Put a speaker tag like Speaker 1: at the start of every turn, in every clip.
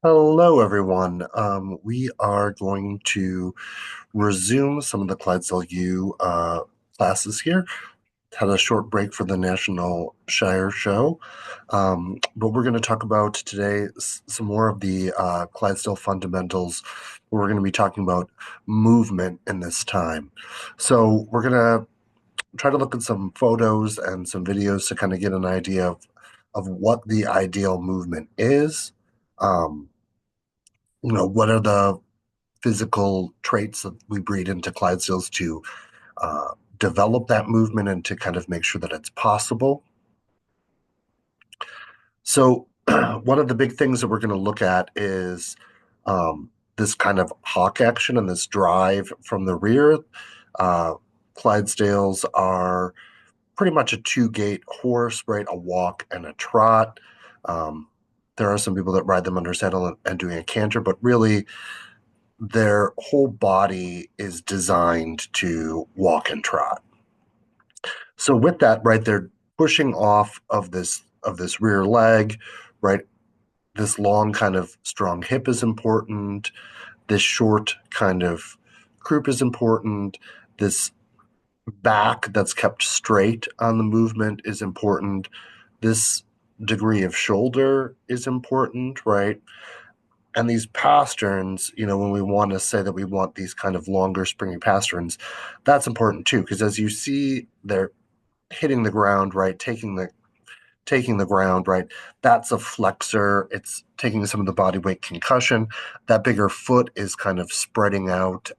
Speaker 1: Hello, everyone. We are going to resume some of the Clydesdale U classes here. Had a short break for the National Shire Show, but we're going to talk about today some more of the Clydesdale fundamentals. We're going to be talking about movement in this time. So we're going to try to look at some photos and some videos to kind of get an idea of what the ideal movement is. Um, what are the physical traits that we breed into Clydesdales to develop that movement and to kind of make sure that it's possible. So, one of the big things that we're going to look at is this kind of hawk action and this drive from the rear. Uh, Clydesdales are pretty much a two-gait horse, right? A walk and a trot. Um, there are some people that ride them under saddle and doing a canter, but really their whole body is designed to walk and trot. So with that, right, they're pushing off of this rear leg, right? This long kind of strong hip is important. This short kind of croup is important. This back that's kept straight on the movement is important. This degree of shoulder is important, right? And these pasterns, when we want to say that we want these kind of longer springy pasterns, that's important too, because as you see, they're hitting the ground, right, taking the ground, right. That's a flexor. It's taking some of the body weight concussion. That bigger foot is kind of spreading out.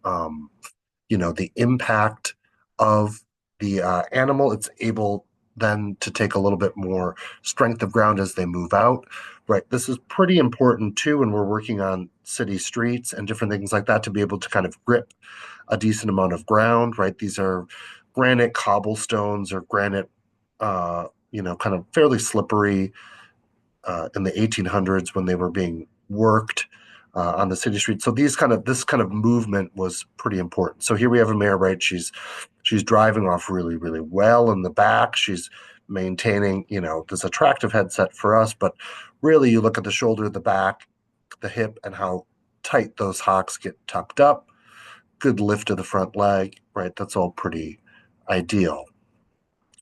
Speaker 1: The impact of the animal. It's able then to take a little bit more strength of ground as they move out. Right. This is pretty important too when we're working on city streets and different things like that to be able to kind of grip a decent amount of ground. Right. These are granite cobblestones or granite, kind of fairly slippery in the 1800s when they were being worked on the city street. So this kind of movement was pretty important. So here we have a mare, right? She's driving off really, really well in the back. She's maintaining, this attractive headset for us, but really you look at the shoulder, the back, the hip, and how tight those hocks get tucked up. Good lift of the front leg, right? That's all pretty ideal.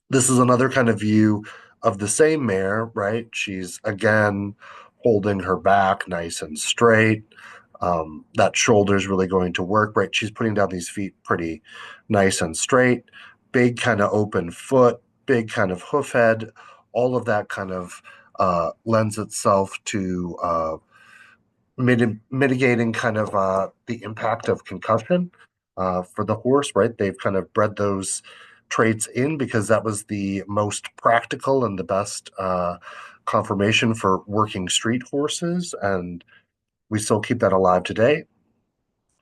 Speaker 1: This is another kind of view of the same mare, right? She's again holding her back nice and straight. That shoulder is really going to work, right? She's putting down these feet pretty nice and straight. Big kind of open foot, big kind of hoof head. All of that kind of lends itself to mitigating kind of the impact of concussion for the horse, right? They've kind of bred those traits in because that was the most practical and the best conformation for working street horses. And we still keep that alive today.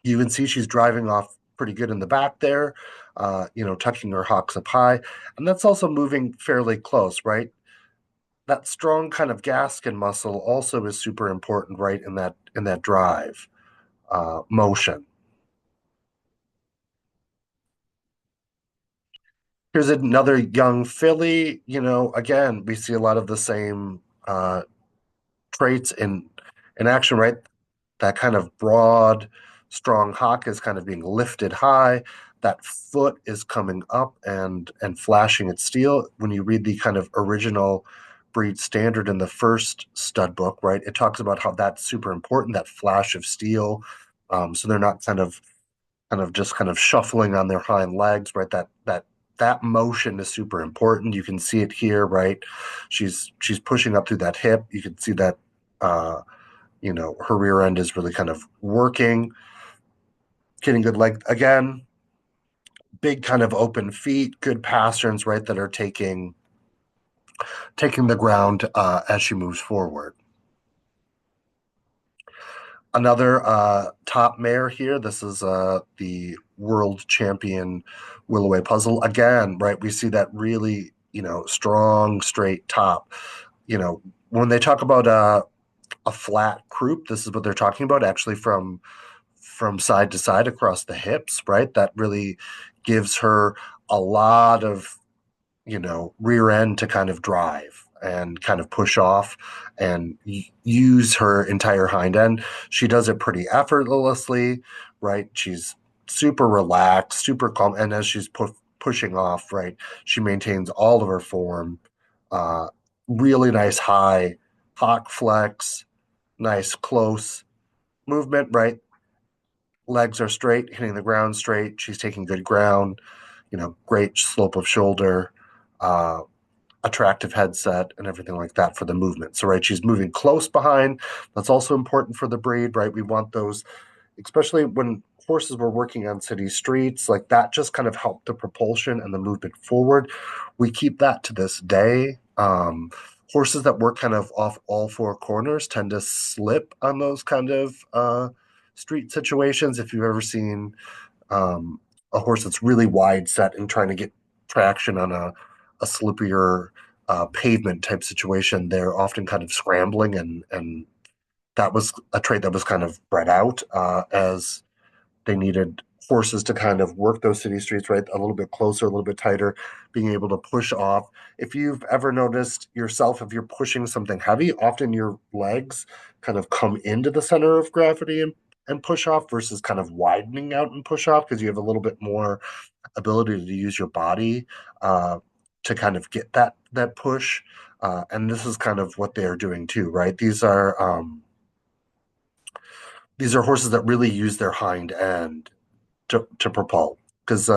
Speaker 1: You can see she's driving off pretty good in the back there, tucking her hocks up high. And that's also moving fairly close, right? That strong kind of gaskin muscle also is super important, right, in that drive motion. Here's another young filly. Again, we see a lot of the same traits in action, right? That kind of broad, strong hock is kind of being lifted high. That foot is coming up and flashing its steel. When you read the kind of original breed standard in the first stud book, right, it talks about how that's super important, that flash of steel. So they're not kind of shuffling on their hind legs, right? That motion is super important. You can see it here, right? She's pushing up through that hip. You can see that her rear end is really kind of working, getting good leg again, big kind of open feet, good pasterns, right, that are taking the ground as she moves forward. Another top mare here. This is the world champion Willoway Puzzle. Again, right, we see that really, strong, straight top. When they talk about a flat croup, this is what they're talking about, actually from side to side across the hips, right? That really gives her a lot of, rear end to kind of drive. and kind of push off and use her entire hind end. She does it pretty effortlessly, right? She's super relaxed, super calm, and as she's pushing off, right, she maintains all of her form. Uh, Really nice high hock flex, nice close movement, right? Legs are straight, hitting the ground straight. She's taking good ground, great slope of shoulder, uh, attractive headset, and everything like that for the movement. So, right, she's moving close behind. That's also important for the breed, right? We want those, especially when horses were working on city streets, like that just kind of helped the propulsion and the movement forward. We keep that to this day. Horses that work kind of off all four corners tend to slip on those kind of street situations. If you've ever seen um, a horse that's really wide set and trying to get traction on a slippier pavement type situation, they're often kind of scrambling, and that was a trait that was kind of bred out as they needed horses to kind of work those city streets right a little bit closer, a little bit tighter, being able to push off. If you've ever noticed yourself, if you're pushing something heavy, often your legs kind of come into the center of gravity and push off versus kind of widening out and push off because you have a little bit more ability to use your body uh, to kind of get that push. And this is kind of what they are doing too, right? These are horses that really use their hind end to propel because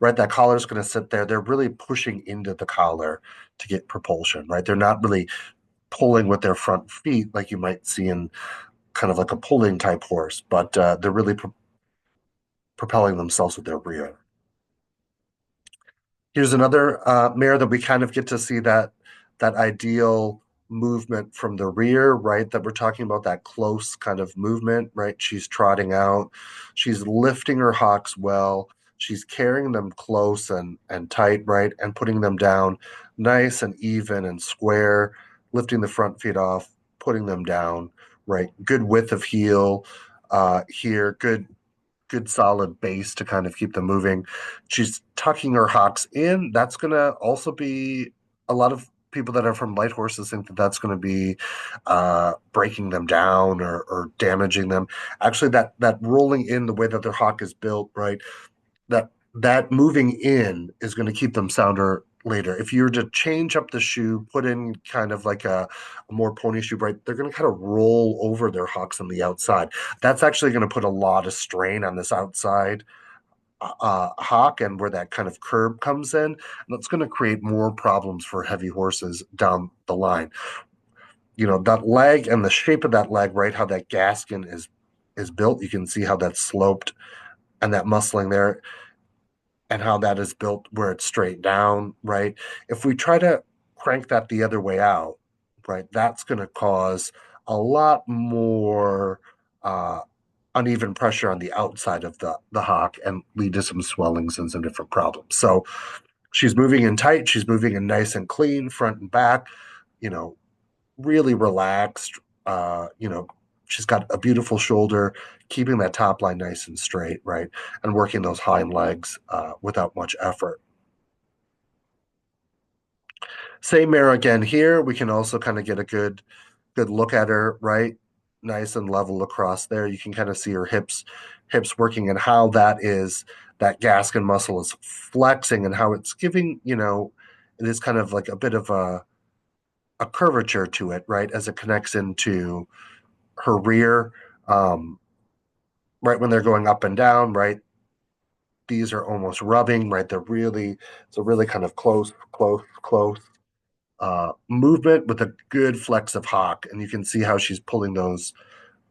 Speaker 1: right, that collar is going to sit there. They're really pushing into the collar to get propulsion, right? They're not really pulling with their front feet like you might see in kind of like a pulling type horse, but they're really propelling themselves with their rear. Here's another mare that we kind of get to see that ideal movement from the rear, right? That we're talking about, that close kind of movement, right? She's trotting out, she's lifting her hocks well, she's carrying them close and tight, right? And putting them down nice and even and square, lifting the front feet off, putting them down, right? Good width of heel here, good solid base to kind of keep them moving. She's tucking her hocks in. That's going to also be a lot of people that are from light horses think that that's going to be breaking them down or damaging them. Actually, that rolling in the way that their hock is built, right? That moving in is going to keep them sounder later. If you were to change up the shoe, put in kind of like a more pony shoe, right, they're going to kind of roll over their hocks on the outside. That's actually going to put a lot of strain on this outside hock and where that kind of curb comes in. And that's going to create more problems for heavy horses down the line. That leg and the shape of that leg, right, how that gaskin is built, you can see how that's sloped and that muscling there and how that is built where it's straight down, right? If we try to crank that the other way out, right, that's going to cause a lot more uh, uneven pressure on the outside of the hock and lead to some swellings and some different problems. So she's moving in tight, she's moving in nice and clean, front and back, you know, really relaxed. She's got a beautiful shoulder, keeping that top line nice and straight, right, and working those hind legs without much effort. Same mare again here. We can also kind of get a good look at her, right, nice and level across there. You can kind of see her hips working and how that gaskin muscle is flexing and how it's giving, it is kind of like a bit of a curvature to it, right, as it connects into her rear, um, right when they're going up and down, right. These are almost rubbing, right. It's a really kind of close movement with a good flex of hock, and you can see how she's pulling those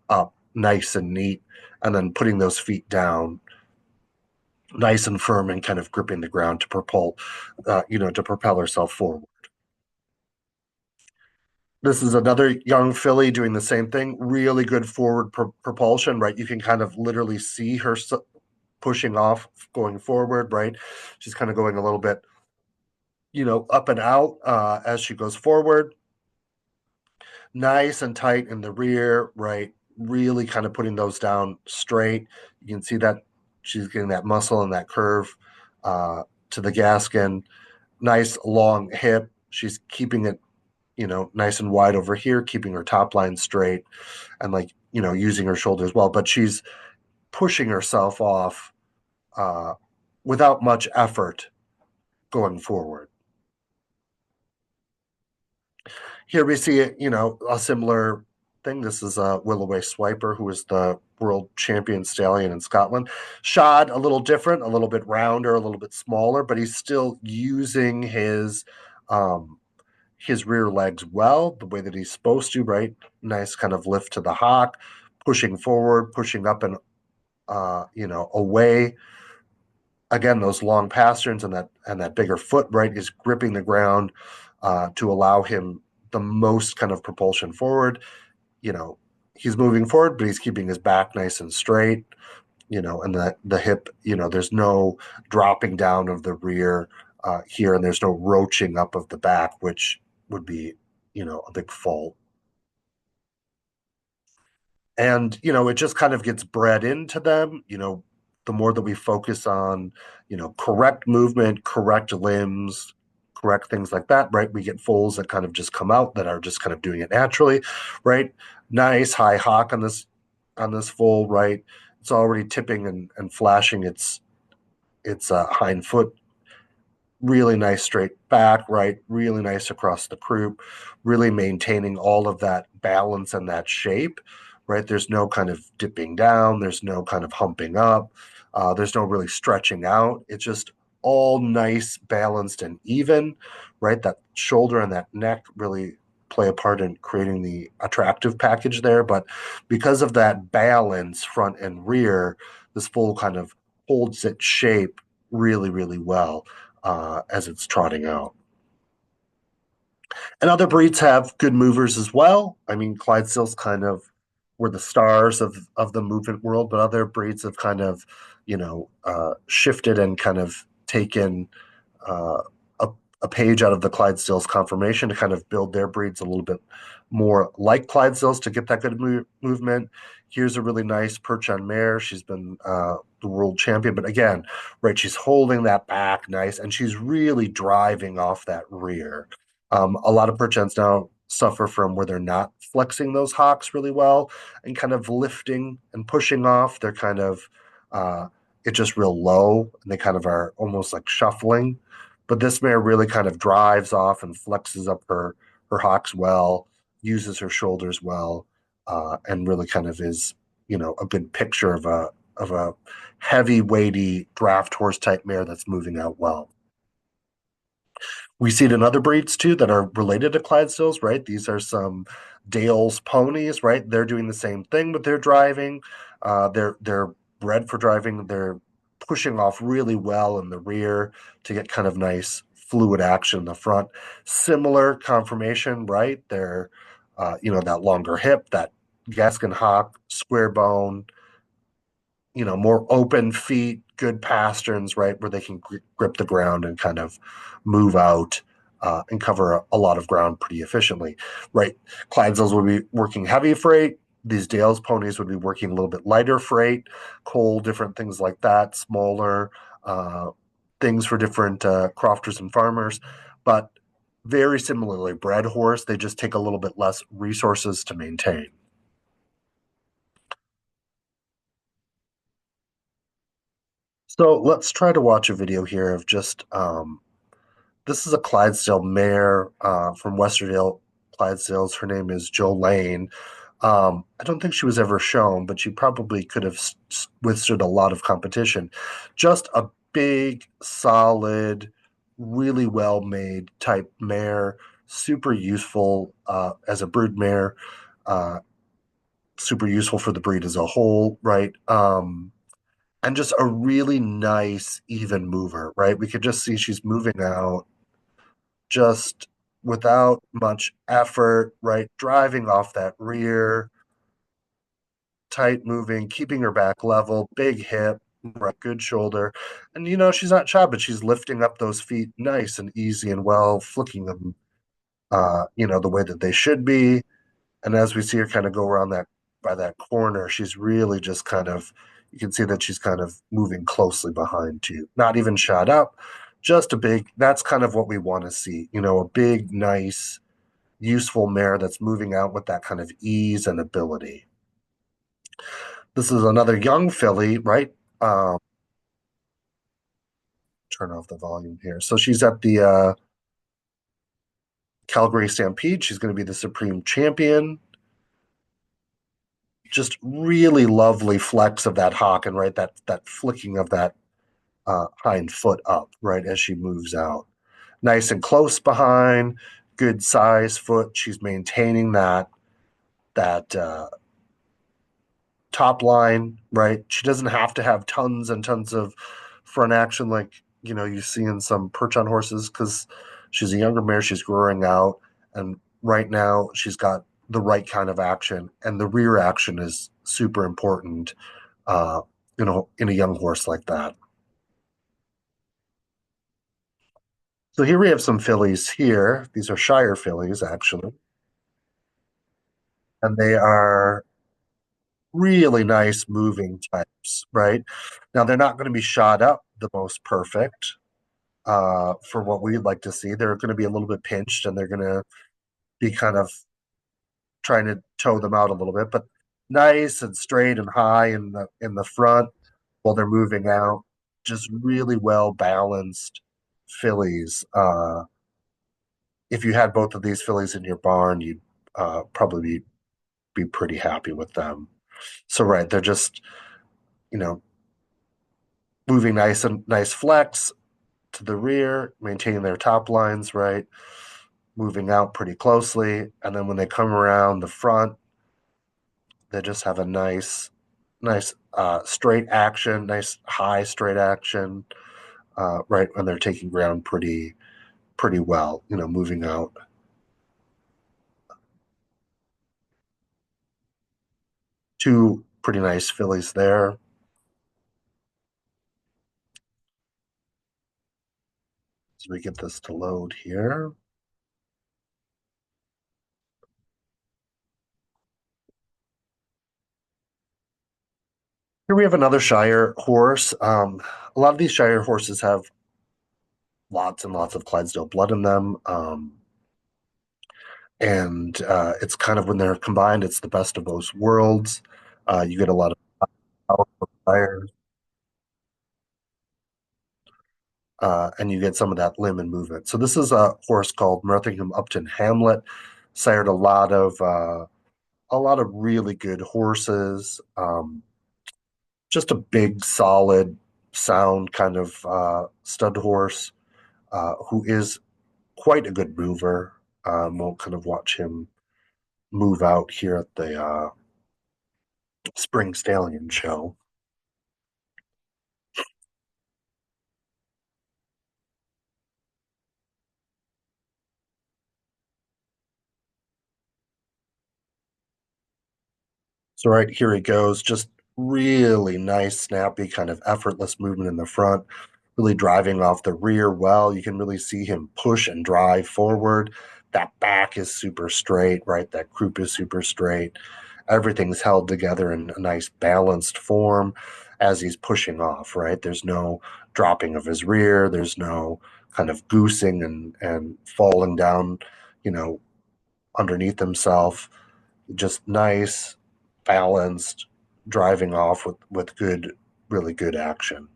Speaker 1: up nice and neat, and then putting those feet down nice and firm and kind of gripping the ground to propel herself forward. This is another young filly doing the same thing. Really good forward propulsion, right? You can kind of literally see her pushing off, going forward, right? She's kind of going a little bit, up and out as she goes forward. Nice and tight in the rear, right? Really kind of putting those down straight. You can see that she's getting that muscle and that curve to the gaskin. Nice long hip. She's keeping it nice and wide over here, keeping her top line straight and like, using her shoulders well, but she's pushing herself off uh, without much effort going forward. Here we see a similar thing. This is Willoway Swiper, who is the world champion stallion in Scotland. Shod a little different, a little bit rounder, a little bit smaller, but he's still using his rear legs well, the way that he's supposed to, right? Nice kind of lift to the hock, pushing forward, pushing up and away. Again, those long pasterns and that bigger foot, right, is gripping the ground to allow him the most kind of propulsion forward. You know, he's moving forward, but he's keeping his back nice and straight. And the hip. There's no dropping down of the rear here, and there's no roaching up of the back, which would be a big fault. And it just kind of gets bred into them. The more that we focus on correct movement, correct limbs, correct things like that, right, we get foals that kind of just come out that are just kind of doing it naturally, right? Nice high hock on this foal, right? It's already tipping and flashing its hind foot. Really nice straight back, right? Really nice across the croup, really maintaining all of that balance and that shape, right? There's no kind of dipping down, there's no kind of humping up, there's no really stretching out. It's just all nice, balanced, and even, right? That shoulder and that neck really play a part in creating the attractive package there. But because of that balance, front and rear, this foal kind of holds its shape really, really well as it's trotting out. And other breeds have good movers as well. I mean, Clydesdales kind of were the stars of the movement world, but other breeds have kind of, shifted and kind of taken uh, a, a page out of the Clydesdales conformation to kind of build their breeds a little bit more like Clydesdales to get that good movement. Here's a really nice perch on mare. She's been the world champion, but again, right, she's holding that back nice, and she's really driving off that rear. A lot of perchens now suffer from where they're not flexing those hocks really well and kind of lifting and pushing off. They're kind of it's just real low, and they kind of are almost like shuffling. But this mare really kind of drives off and flexes up her hocks well, uses her shoulders well, and really kind of is a good picture of a heavy, weighty draft horse type mare that's moving out well. We see it in other breeds too that are related to Clydesdales, right? These are some Dale's ponies, right? They're doing the same thing, but they're driving. They're bred for driving. They're pushing off really well in the rear to get kind of nice fluid action in the front. Similar conformation, right? They're that longer hip, that Gascon hock, square bone, more open feet, good pasterns, right, where they can grip the ground and kind of move out and cover a lot of ground pretty efficiently, right? Clydesdales would be working heavy freight. These Dales ponies would be working a little bit lighter freight, coal, different things like that, smaller things for different crofters and farmers. But very similarly, bred horse, they just take a little bit less resources to maintain. So let's try to watch a video here of just this is a Clydesdale mare from Westerdale Clydesdales. Her name is Jolene. I don't think she was ever shown, but she probably could have withstood a lot of competition. Just a big, solid, really well made type mare, super useful as a brood mare, uh, super useful for the breed as a whole, right? And just a really nice, even mover, right? We could just see she's moving out just without much effort, right? Driving off that rear, tight moving, keeping her back level, big hip, right, good shoulder. And, she's not shy, but she's lifting up those feet nice and easy and well, flicking them, the way that they should be. And as we see her kind of go around that by that corner, she's really just kind of you can see that she's kind of moving closely behind too. Not even shot up, just a big that's kind of what we want to see. A big, nice, useful mare that's moving out with that kind of ease and ability. This is another young filly, right? Um, Turn off the volume here. So she's at the Calgary Stampede. She's going to be the supreme champion. Just really lovely flex of that hock and right that flicking of that hind foot up right as she moves out. Nice and close behind, good size foot. She's maintaining that top line, right? She doesn't have to have tons and tons of front action like you see in some perch on horses because she's a younger mare. She's growing out, and right now she's got the right kind of action, and the rear action is super important. Uh, in a young horse like that. So here we have some fillies here. These are Shire fillies, actually, and they are really nice moving types, right? Now they're not going to be shot up the most perfect for what we'd like to see. They're going to be a little bit pinched, and they're going to be kind of trying to toe them out a little bit, but nice and straight and high in the front while they're moving out. Just really well balanced fillies. If you had both of these fillies in your barn, you'd probably be pretty happy with them. So right, they're just you know moving nice flex to the rear, maintaining their top lines right, moving out pretty closely, and then when they come around the front, they just have a nice straight action, nice high straight action, right when they're taking ground pretty well, moving out. Two pretty nice fillies there. As we get this to load here. Here we have another Shire horse. A lot of these Shire horses have lots and lots of Clydesdale blood in them. And it's kind of when they're combined, it's the best of both worlds. You get a lot of powerful Shires, and you get some of that limb and movement. So this is a horse called Merthingham Upton Hamlet. Sired a lot of really good horses. Just a big, solid, sound kind of stud horse who is quite a good mover. We'll kind of watch him move out here at the Spring Stallion show. So right here he goes, just really nice, snappy, kind of effortless movement in the front, really driving off the rear well. You can really see him push and drive forward. That back is super straight, right? That croup is super straight. Everything's held together in a nice balanced form as he's pushing off, right? There's no dropping of his rear. There's no kind of goosing and falling down, you know, underneath himself. Just nice, balanced, driving off with good, really good action.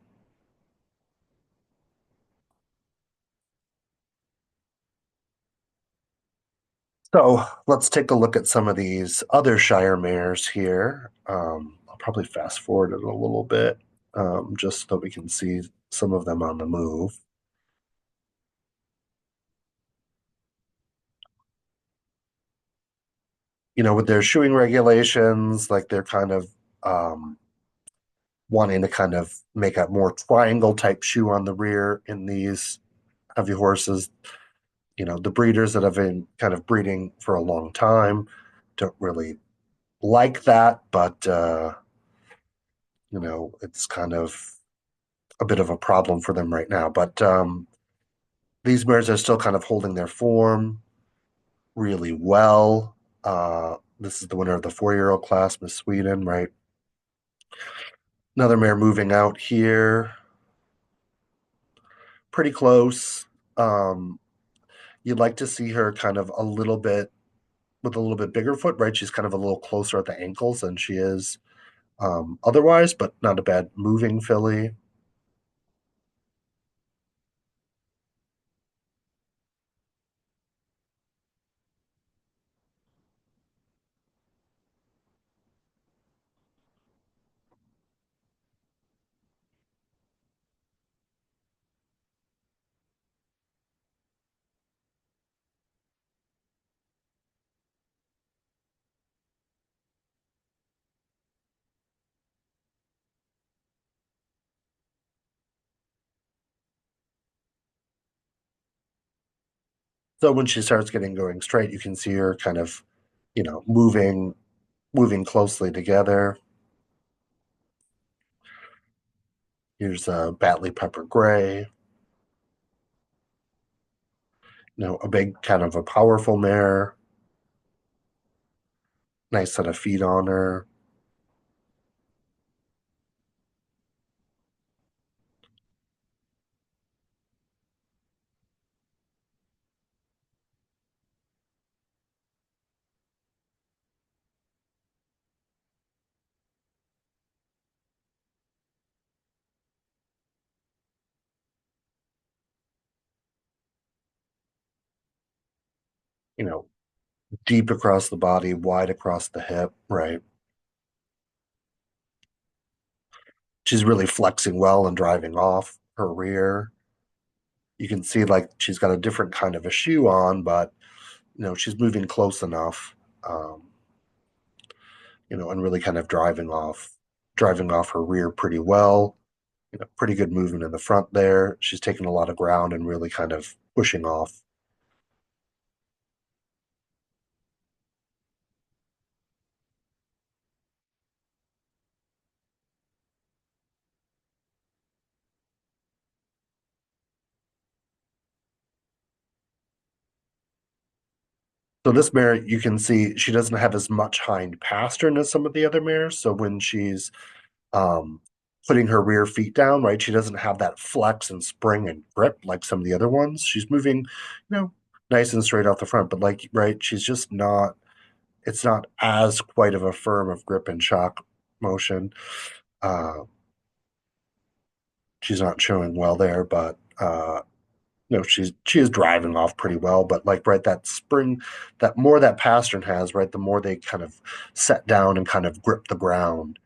Speaker 1: So let's take a look at some of these other Shire mares here. I'll probably fast forward it a little bit just so that we can see some of them on the move. With their shoeing regulations, like they're kind of um, wanting to kind of make a more triangle type shoe on the rear in these heavy horses. The breeders that have been kind of breeding for a long time don't really like that, but it's kind of a bit of a problem for them right now. But these mares are still kind of holding their form really well. This is the winner of the 4-year-old class, Miss Sweden, right? Another mare moving out here, pretty close. You'd like to see her kind of a little bit with a little bit bigger foot, right? She's kind of a little closer at the ankles than she is otherwise, but not a bad moving filly. So when she starts getting going straight, you can see her kind of, moving closely together. Here's a Batley Pepper Gray, a big kind of a powerful mare, nice set of feet on her. You know, deep across the body, wide across the hip, right? She's really flexing well and driving off her rear. You can see like she's got a different kind of a shoe on, but she's moving close enough, um, and really kind of driving off her rear pretty well. Pretty good movement in the front there. She's taking a lot of ground and really kind of pushing off. So this mare, you can see she doesn't have as much hind pastern as some of the other mares. So when she's um, putting her rear feet down, right, she doesn't have that flex and spring and grip like some of the other ones. She's moving, nice and straight off the front, but like, right, she's just not. It's not as quite of a firm of grip and shock motion. Uh, she's not showing well there, but she is driving off pretty well, but like right that spring, that more that Pastern has, right, the more they kind of set down and kind of grip the ground.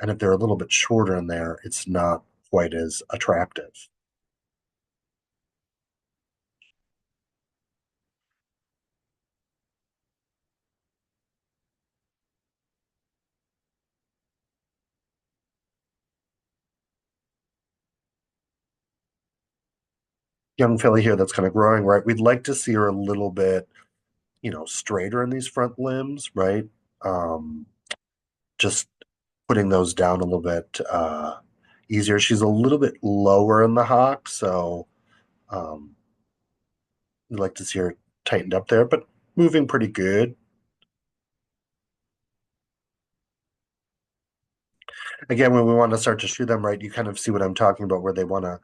Speaker 1: And if they're a little bit shorter in there, it's not quite as attractive. Young filly here that's kind of growing, right? We'd like to see her a little bit, straighter in these front limbs, right? Um, just putting those down a little bit easier. She's a little bit lower in the hock, so um, we'd like to see her tightened up there, but moving pretty good. Again, when we want to start to shoe them right, you kind of see what I'm talking about, where they want to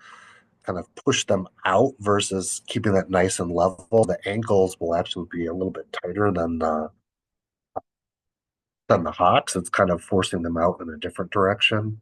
Speaker 1: kind of push them out versus keeping that nice and level. The ankles will actually be a little bit tighter than the hocks. It's kind of forcing them out in a different direction.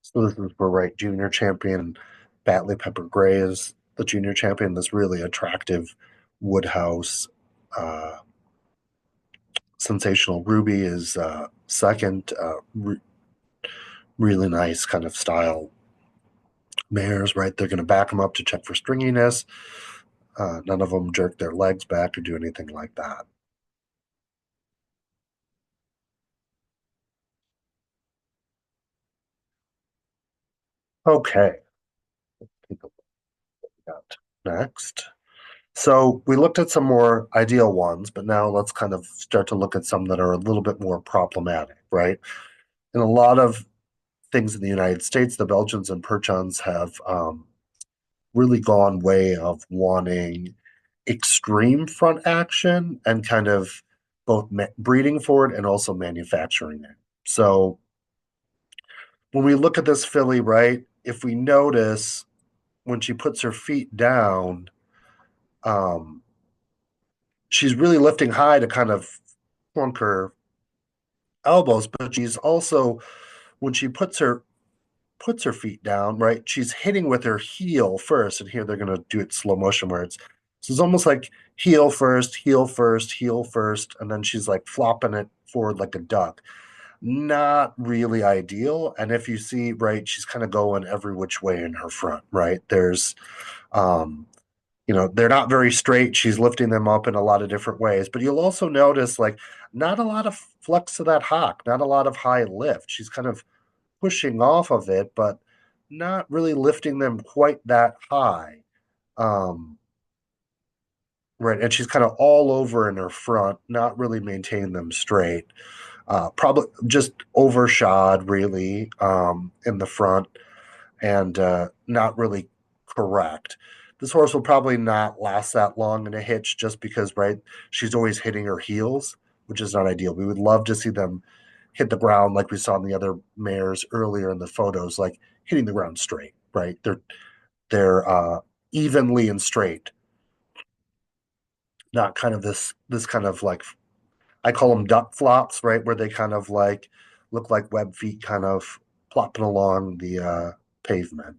Speaker 1: So this is where right junior champion Batley Pepper Gray is the junior champion. This really attractive Woodhouse. Uh, Sensational Ruby is second. Really nice kind of style mares, right? They're going to back them up to check for stringiness. None of them jerk their legs back or do anything like that. Okay, take a look at next. So we looked at some more ideal ones, but now let's kind of start to look at some that are a little bit more problematic, right? In a lot of things in the United States, the Belgians and Perchons have really gone way of wanting extreme front action and kind of both breeding for it and also manufacturing it. So when we look at this filly, right, if we notice when she puts her feet down, um, she's really lifting high to kind of plunk her elbows, but she's also when she puts her feet down, right, she's hitting with her heel first, and here they're gonna do it slow motion where it's almost like heel first, heel first, heel first, and then she's like flopping it forward like a duck. Not really ideal. And if you see, right, she's kind of going every which way in her front, right? Um, they're not very straight. She's lifting them up in a lot of different ways. But you'll also notice, like, not a lot of flex to that hock, not a lot of high lift. She's kind of pushing off of it, but not really lifting them quite that high. Um, right. And she's kind of all over in her front, not really maintaining them straight. Probably just overshod, really, in the front and not really correct. This horse will probably not last that long in a hitch just because, right, she's always hitting her heels, which is not ideal. We would love to see them hit the ground like we saw in the other mares earlier in the photos, like hitting the ground straight, right? They're evenly and straight, not kind of this kind of like I call them duck flops, right, where they kind of like look like web feet kind of plopping along the pavement.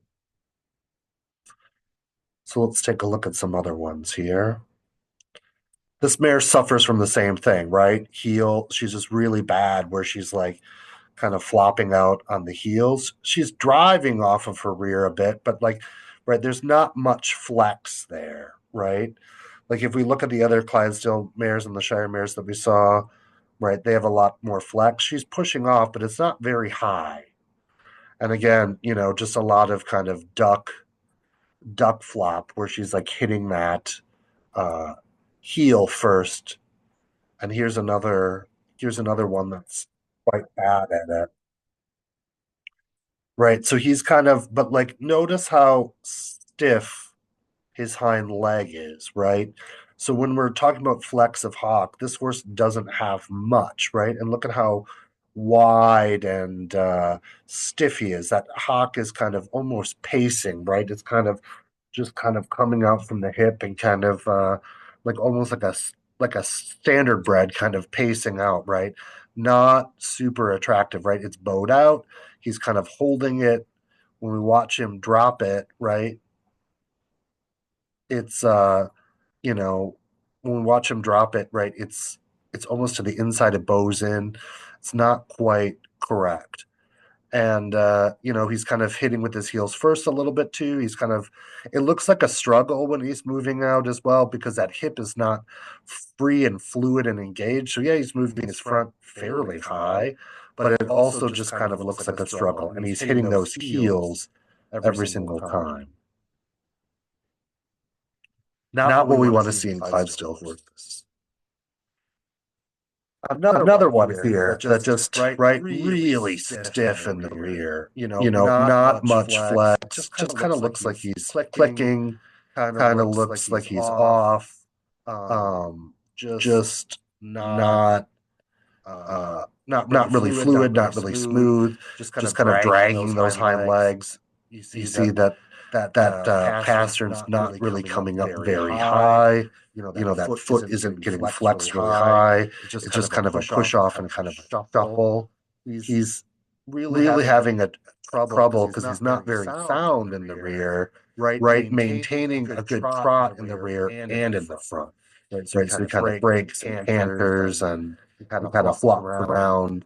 Speaker 1: So let's take a look at some other ones here. This mare suffers from the same thing, right? Heel, she's just really bad where she's like kind of flopping out on the heels. She's driving off of her rear a bit, but like, right, there's not much flex there, right? Like if we look at the other Clydesdale mares and the Shire mares that we saw, right, they have a lot more flex. She's pushing off, but it's not very high. And again, just a lot of kind of duck flop where she's like hitting that uh, heel first. And here's another one that's quite bad at it. Right. So he's kind of, but like, notice how stiff his hind leg is, right? So when we're talking about flex of hock, this horse doesn't have much, right? And look at how wide and stiff he is. That hock is kind of almost pacing, right? It's kind of just kind of coming out from the hip and kind of like almost like a standard bred kind of pacing out, right? Not super attractive, right? It's bowed out. He's kind of holding it when we watch him drop it, right? It's you know, when we watch him drop it, right, it's almost to the inside it bows in. It's not quite correct. And he's kind of hitting with his heels first a little bit too. He's kind of it looks like a struggle when he's moving out as well because that hip is not free and fluid and engaged. So yeah, he's moving his front fairly high, but it also just kind of looks like a struggle. And he's hitting those heels every single time.
Speaker 2: Not what
Speaker 1: Not
Speaker 2: we
Speaker 1: what we
Speaker 2: want to
Speaker 1: want to
Speaker 2: see in
Speaker 1: see in
Speaker 2: Clydesdale
Speaker 1: Clydesdale
Speaker 2: horses.
Speaker 1: horses.
Speaker 2: Another
Speaker 1: Another
Speaker 2: one
Speaker 1: one
Speaker 2: here that
Speaker 1: here that
Speaker 2: just
Speaker 1: just
Speaker 2: right
Speaker 1: right
Speaker 2: really
Speaker 1: really
Speaker 2: stiff in
Speaker 1: stiff
Speaker 2: the
Speaker 1: in the
Speaker 2: rear.
Speaker 1: rear.
Speaker 2: Not
Speaker 1: Not
Speaker 2: much
Speaker 1: much
Speaker 2: flex.
Speaker 1: flex.
Speaker 2: Just kind
Speaker 1: Just
Speaker 2: of
Speaker 1: kind of
Speaker 2: looks like
Speaker 1: looks like
Speaker 2: he's
Speaker 1: he's
Speaker 2: clicking.
Speaker 1: clicking.
Speaker 2: Kind of
Speaker 1: Kind of
Speaker 2: looks like
Speaker 1: looks like
Speaker 2: he's
Speaker 1: he's
Speaker 2: off.
Speaker 1: off.
Speaker 2: Um,
Speaker 1: Um,
Speaker 2: just
Speaker 1: just
Speaker 2: not
Speaker 1: not
Speaker 2: not really
Speaker 1: not really
Speaker 2: fluid, not
Speaker 1: fluid,
Speaker 2: really
Speaker 1: not really
Speaker 2: smooth.
Speaker 1: smooth.
Speaker 2: Just kind
Speaker 1: Just
Speaker 2: of
Speaker 1: kind of
Speaker 2: dragging those
Speaker 1: dragging those
Speaker 2: hind
Speaker 1: hind
Speaker 2: legs.
Speaker 1: legs.
Speaker 2: You
Speaker 1: You
Speaker 2: see
Speaker 1: see
Speaker 2: that
Speaker 1: pastern's
Speaker 2: pastern's
Speaker 1: not
Speaker 2: not
Speaker 1: really
Speaker 2: really coming
Speaker 1: coming
Speaker 2: up
Speaker 1: up
Speaker 2: very
Speaker 1: very
Speaker 2: high.
Speaker 1: high.
Speaker 2: That
Speaker 1: That
Speaker 2: foot
Speaker 1: foot
Speaker 2: isn't
Speaker 1: isn't
Speaker 2: getting
Speaker 1: getting
Speaker 2: flexed really
Speaker 1: flexed really
Speaker 2: high.
Speaker 1: high.
Speaker 2: It's just
Speaker 1: It's
Speaker 2: kind
Speaker 1: just
Speaker 2: of a
Speaker 1: kind of a
Speaker 2: push
Speaker 1: push
Speaker 2: off and
Speaker 1: off
Speaker 2: kind
Speaker 1: and
Speaker 2: of
Speaker 1: kind
Speaker 2: a
Speaker 1: of a
Speaker 2: shuffle.
Speaker 1: shuffle.
Speaker 2: He's
Speaker 1: He's
Speaker 2: really
Speaker 1: really
Speaker 2: having a
Speaker 1: having a
Speaker 2: trouble because
Speaker 1: trouble
Speaker 2: he's
Speaker 1: because he's
Speaker 2: not
Speaker 1: not
Speaker 2: very
Speaker 1: very
Speaker 2: sound in the
Speaker 1: sound in the
Speaker 2: rear,
Speaker 1: rear,
Speaker 2: right?
Speaker 1: right?
Speaker 2: Maintaining a
Speaker 1: Maintaining a
Speaker 2: good
Speaker 1: good
Speaker 2: trot in the
Speaker 1: trot in the
Speaker 2: rear
Speaker 1: rear
Speaker 2: and in the
Speaker 1: and in the
Speaker 2: front,
Speaker 1: front,
Speaker 2: right? So he
Speaker 1: right? So
Speaker 2: kind
Speaker 1: he
Speaker 2: of
Speaker 1: kind of
Speaker 2: breaks and
Speaker 1: breaks and
Speaker 2: canters
Speaker 1: canters
Speaker 2: and
Speaker 1: and
Speaker 2: he kind
Speaker 1: he
Speaker 2: of
Speaker 1: kind of
Speaker 2: flops
Speaker 1: flops
Speaker 2: around
Speaker 1: around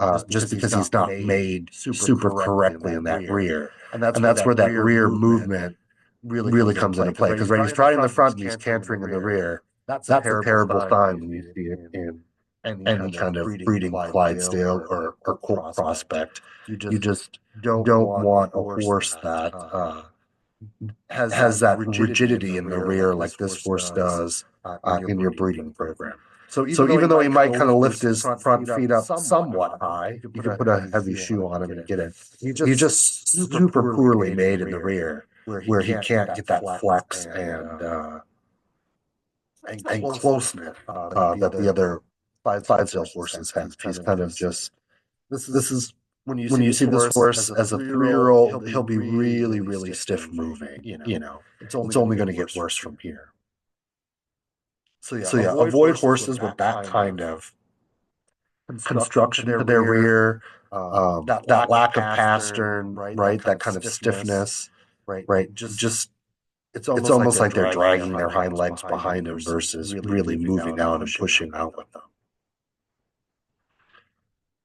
Speaker 2: just
Speaker 1: just
Speaker 2: because he's
Speaker 1: because he's
Speaker 2: not
Speaker 1: not
Speaker 2: made
Speaker 1: made
Speaker 2: super
Speaker 1: super
Speaker 2: correctly in
Speaker 1: correctly
Speaker 2: that
Speaker 1: in that
Speaker 2: rear.
Speaker 1: rear.
Speaker 2: And that's
Speaker 1: And
Speaker 2: where
Speaker 1: that's
Speaker 2: that
Speaker 1: where that
Speaker 2: rear
Speaker 1: rear
Speaker 2: movement
Speaker 1: movement
Speaker 2: really
Speaker 1: really
Speaker 2: comes into
Speaker 1: comes
Speaker 2: play.
Speaker 1: into
Speaker 2: Because
Speaker 1: play.
Speaker 2: right, he's
Speaker 1: Because, right, he's
Speaker 2: trotting in the
Speaker 1: trotting in the
Speaker 2: front and he's
Speaker 1: front and he's
Speaker 2: cantering in the
Speaker 1: cantering in the
Speaker 2: rear.
Speaker 1: rear.
Speaker 2: That's a
Speaker 1: That's a
Speaker 2: terrible
Speaker 1: terrible
Speaker 2: sign when
Speaker 1: sign
Speaker 2: you
Speaker 1: when
Speaker 2: see
Speaker 1: you
Speaker 2: it
Speaker 1: see it
Speaker 2: in
Speaker 1: in
Speaker 2: any
Speaker 1: any
Speaker 2: kind of
Speaker 1: kind of
Speaker 2: breeding
Speaker 1: breeding
Speaker 2: Clydesdale
Speaker 1: Clydesdale
Speaker 2: or
Speaker 1: or
Speaker 2: colt
Speaker 1: colt
Speaker 2: prospect.
Speaker 1: prospect.
Speaker 2: You
Speaker 1: You
Speaker 2: just
Speaker 1: just
Speaker 2: don't
Speaker 1: don't
Speaker 2: want a
Speaker 1: want a
Speaker 2: horse
Speaker 1: horse
Speaker 2: that
Speaker 1: that has that rigidity in the rear like this horse does in your breeding program. So even though he might kind of lift his front feet up somewhat high, you could put a heavy shoe on him and get it. He's just super poorly made in the rear, where he can't get that flex and closeness that the other Clydesdale horses have. He's kind of just this is when you see this horse as a 3-year-old, he'll be really, really stiff moving. It's only going to get worse from here. So yeah, avoid horses with that kind of construction to their rear, that lack of pastern, right? That kind of stiffness, right? Just it's almost like they're dragging their hind legs behind them versus really moving out and pushing out with them.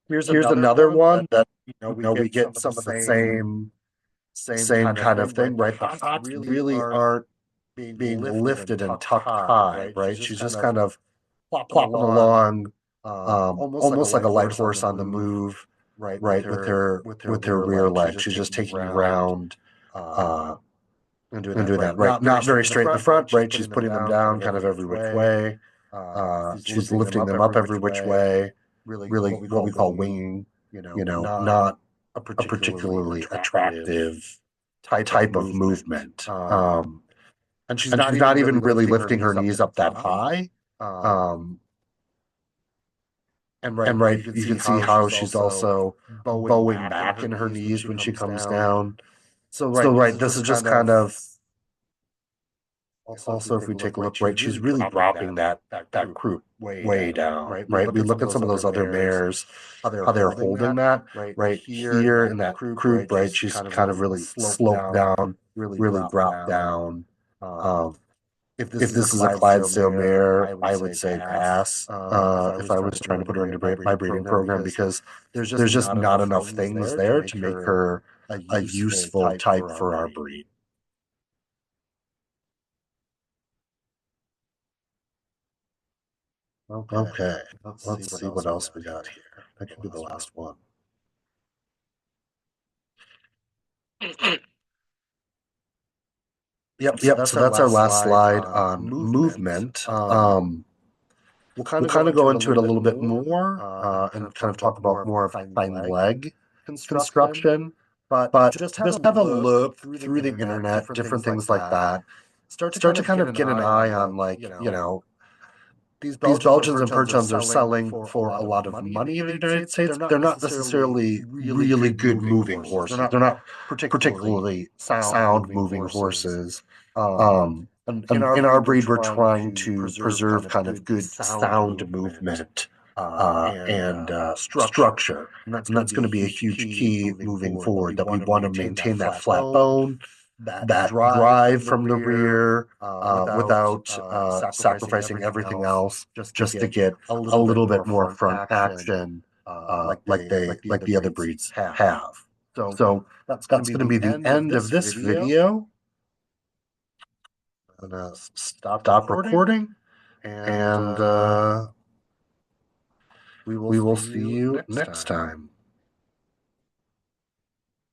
Speaker 1: Here's another one that we get some of the same kind of thing, right? The hocks really aren't being lifted and tucked high, right? She's just kind of plopping along, almost like a light horse on the move, right? With her rear leg, she's just taking ground and doing that, right? Not very straight in the front, right? She's putting them down kind of every which way. She's lifting them up every which way. Really, what we call winging. Not a particularly attractive type of movement. And she's not even really lifting her knees up that high. Um, and right, you can see how she's also bowing back in her knees when she comes down. So right, this is just kind of also if we take a look, right, she's really dropping that croup way down, right? We look at some of those other mares, how they're holding that, right? Here in that croup, right, she's kind of really sloped down, really dropped down. If this is a Clydesdale mare, I would say pass if I was trying to put her into my breeding program because there's just not enough things there to make her a useful type for our breed. Okay, let's see what else we got here. That could be the last one. Yep. So that's our last slide on movement. We'll kind of go into it a little bit more and kind of talk about more of hind leg construction. But just have a look through the internet, different things like that. Start to kind of get an eye on like, these Belgians and Perchons are selling for a lot of money in the United States. They're not necessarily really good moving horses. They're not particularly sound moving horses. And in our breed, we're trying to preserve kind of good sound movement and structure. And that's going to be a huge key moving forward, that we want to maintain that flat bone, that drive from the rear without sacrificing everything else, just to get a little bit more front action like the other breeds have. So that's going to be the end of this video. I'm gonna stop recording, and we will see you next time.